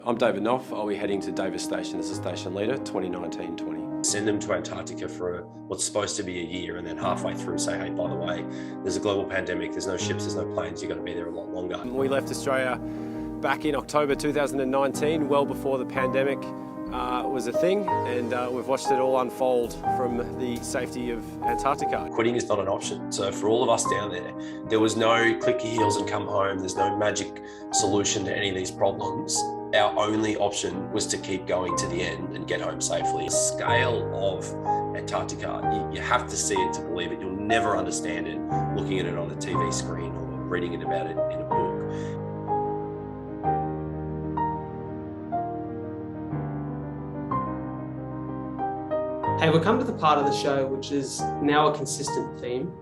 I'm David Knoff. I'll be heading to Davis Station as a station leader, 2019-20. Send them to Antarctica for what's supposed to be a year, and then halfway through say, hey, by the way, there's a global pandemic, there's no ships, there's no planes, you've got to be there a lot longer. We left Australia back in October 2019, well before the pandemic was a thing, and we've watched it all unfold from the safety of Antarctica. Quitting is not an option. So for all of us down there was no click your heels and come home. There's no magic solution to any of these problems. Our only option was to keep going to the end and get home safely. The scale of Antarctica, you have to see it to believe it. You'll never understand it looking at it on a TV screen or reading it about it in a book. Hey, we've come to the part of the show which is now a consistent theme.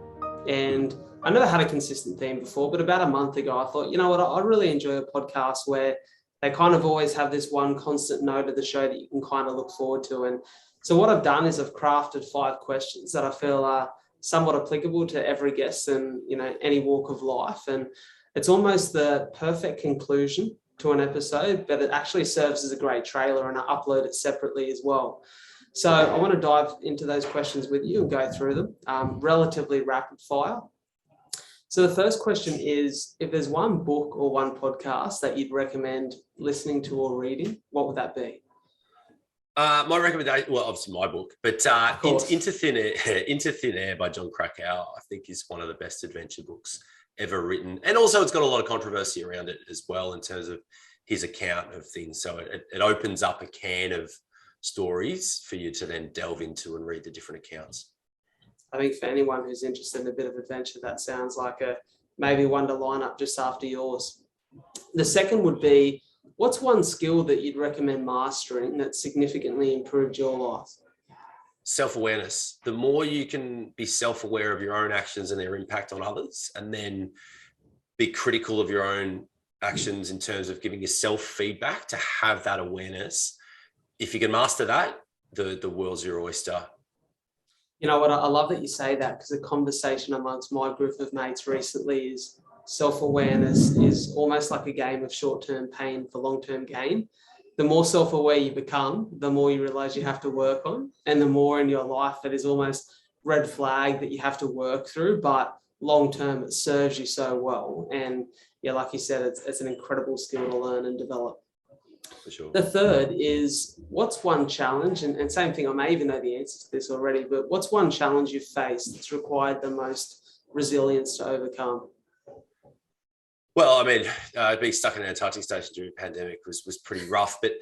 And I never had a consistent theme before, but about a month ago, I thought, you know what, I really enjoy a podcast where they kind of always have this one constant note of the show that you can kind of look forward to. And so what I've done is I've crafted 5 questions that I feel are somewhat applicable to every guest and, you know, any walk of life. And it's almost the perfect conclusion to an episode, but it actually serves as a great trailer, and I upload it separately as well. So I want to dive into those questions with you and go through them relatively rapid fire. So the first question is, if there's one book or one podcast that you'd recommend listening to or reading, what would that be? My recommendation, well, obviously my book, but Into Thin Air by Jon Krakauer, I think is one of the best adventure books ever written. And also it's got a lot of controversy around it as well in terms of his account of things. So it opens up a can of stories for you to then delve into and read the different accounts. I think for anyone who's interested in a bit of adventure, that sounds like maybe one to line up just after yours. The second would be, what's one skill that you'd recommend mastering that significantly improved your life? Self-awareness. The more you can be self-aware of your own actions and their impact on others, and then be critical of your own actions in terms of giving yourself feedback to have that awareness. If you can master that, the world's your oyster. You know what, I love that you say that, because a conversation amongst my group of mates recently is self-awareness is almost like a game of short-term pain for long-term gain. The more self-aware you become, the more you realize you have to work on, and the more in your life that is almost red flag that you have to work through, but long-term it serves you so well. And yeah, like you said, it's an incredible skill to learn and develop. For sure. The third is, what's one challenge, and same thing, I may even know the answer to this already, but what's one challenge you've faced that's required the most resilience to overcome? Well, I mean, being stuck in an Antarctic station during a pandemic was pretty rough, but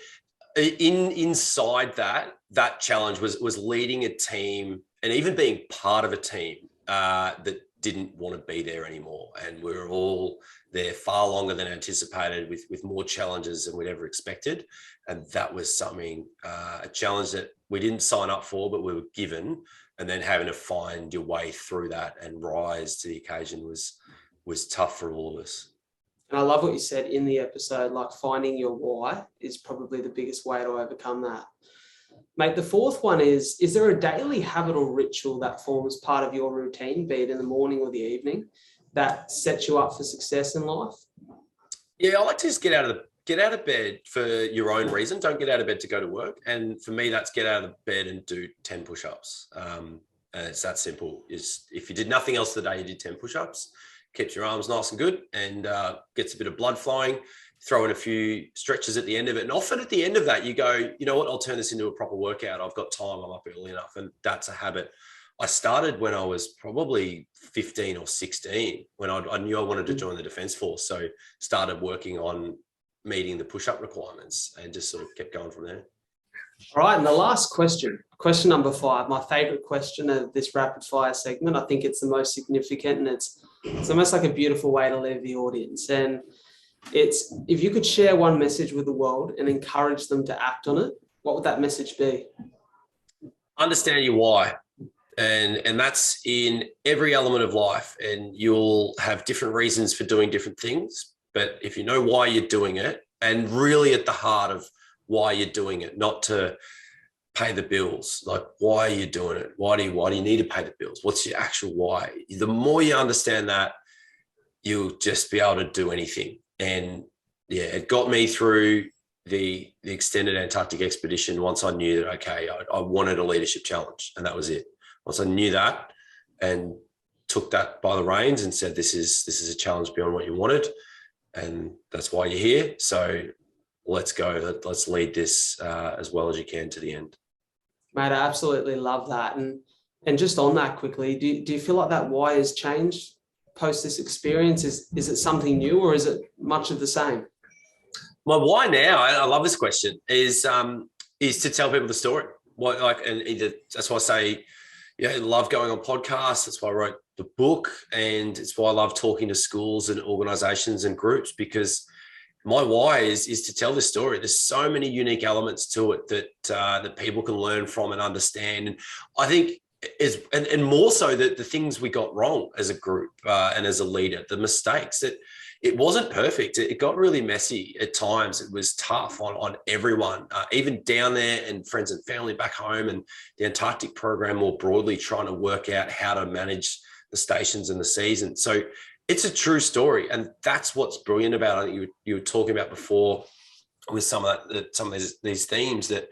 inside that challenge was leading a team and even being part of a team that didn't want to be there anymore. And we were all there far longer than anticipated with more challenges than we'd ever expected. And that was something, a challenge that we didn't sign up for, but we were given, and then having to find your way through that and rise to the occasion was tough for all of us. And I love what you said in the episode, like finding your why is probably the biggest way to overcome that. Mate, the fourth one is there a daily habit or ritual that forms part of your routine, be it in the morning or the evening, that sets you up for success in life? Yeah, I like to just get out of bed for your own reason. Don't get out of bed to go to work. And for me, that's get out of bed and do 10 push-ups. And it's that simple. If you did nothing else today, you did 10 push-ups, keeps your arms nice and good, and gets a bit of blood flowing. Throw in a few stretches at the end of it. And often at the end of that, you go, you know what, I'll turn this into a proper workout. I've got time, I'm up early enough. And that's a habit. I started when I was probably 15 or 16, when I knew I wanted to join the Defence Force. So started working on meeting the push-up requirements and just sort of kept going from there. All right, and the last question number 5, my favorite question of this rapid fire segment. I think it's the most significant, and it's almost like a beautiful way to leave the audience. And it's, if you could share one message with the world and encourage them to act on it, what would that message be? Understand your why. And that's in every element of life. And you'll have different reasons for doing different things. But if you know why you're doing it, and really at the heart of why you're doing it, not to pay the bills, like why are you doing it? Why do you need to pay the bills? What's your actual why? The more you understand that, you'll just be able to do anything. And yeah, it got me through the extended Antarctic expedition, once I knew that, okay, I wanted a leadership challenge, and that was it. Once I knew that and took that by the reins and said, this is a challenge beyond what you wanted, and that's why you're here. So let's go. Let's lead this as well as you can to the end. Mate, I absolutely love that. And just on that quickly, do you feel like that why has changed post this experience? Is it something new, or is it much of the same? My why now, I love this question, is to tell people the story. That's why I say, I love going on podcasts. That's why I wrote the book, and it's why I love talking to schools and organizations and groups, because my why is to tell this story. There's so many unique elements to it that people can learn from and understand. And I think and more so the things we got wrong as a group and as a leader, the mistakes that it wasn't perfect. It got really messy at times. It was tough on everyone, even down there, and friends and family back home, and the Antarctic program more broadly, trying to work out how to manage the stations and the season. So it's a true story. And that's what's brilliant about it. You were talking about before with some of these themes, that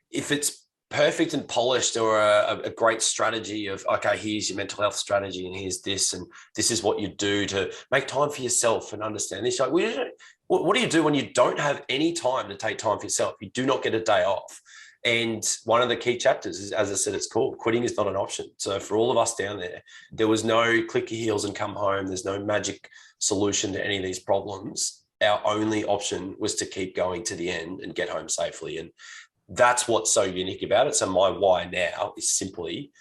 if it's perfect and polished, or a great strategy of, okay, here's your mental health strategy, and here's this, and this is what you do to make time for yourself and understand this. Like, what do you do when you don't have any time to take time for yourself? You do not get a day off. And one of the key chapters is, as I said, it's called Quitting is Not an Option. So for all of us down there was no click your heels and come home. There's no magic solution to any of these problems. Our only option was to keep going to the end and get home safely. And that's what's so unique about it. So my why now is simply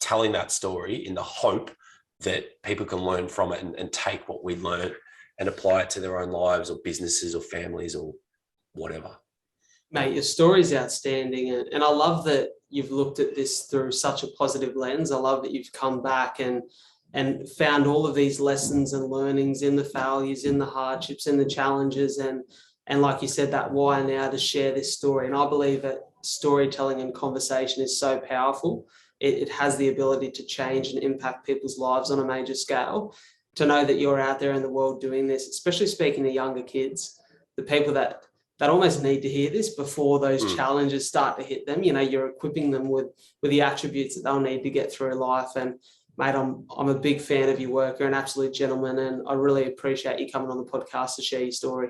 telling that story in the hope that people can learn from it and take what we learned and apply it to their own lives or businesses or families or whatever. Mate, your story's outstanding. And I love that you've looked at this through such a positive lens. I love that you've come back and found all of these lessons and learnings in the failures, in the hardships, in the challenges. And like you said, that why now to share this story. And I believe that storytelling and conversation is so powerful. It has the ability to change and impact people's lives on a major scale. To know that you're out there in the world doing this, especially speaking to younger kids, the people that almost need to hear this before those challenges start to hit them. You're equipping them with the attributes that they'll need to get through life. And mate, I'm a big fan of your work. You're an absolute gentleman, and I really appreciate you coming on the podcast to share your story.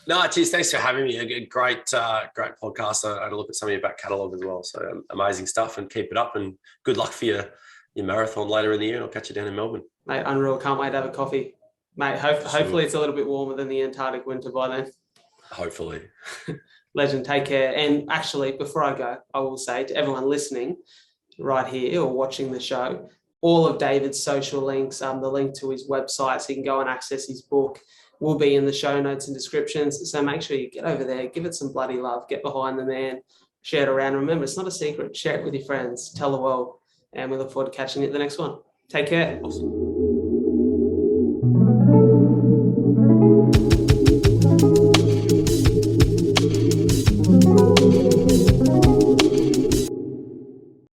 No, cheers. Thanks for having me. A great podcast. I had a look at some of your back catalogue as well. So amazing stuff, and keep it up, and good luck for your marathon later in the year. And I'll catch you down in Melbourne. Mate, unreal. Can't wait to have a coffee. Mate, hopefully it's a little bit warmer than the Antarctic winter by then. Hopefully. Legend, take care. And actually, before I go, I will say to everyone listening right here or watching the show, all of David's social links, the link to his website so you can go and access his book, will be in the show notes and descriptions. So make sure you get over there, give it some bloody love, get behind the man, share it around. Remember, it's not a secret. Share it with your friends. Tell the world. And we look forward to catching you at the next one. Take care. Awesome.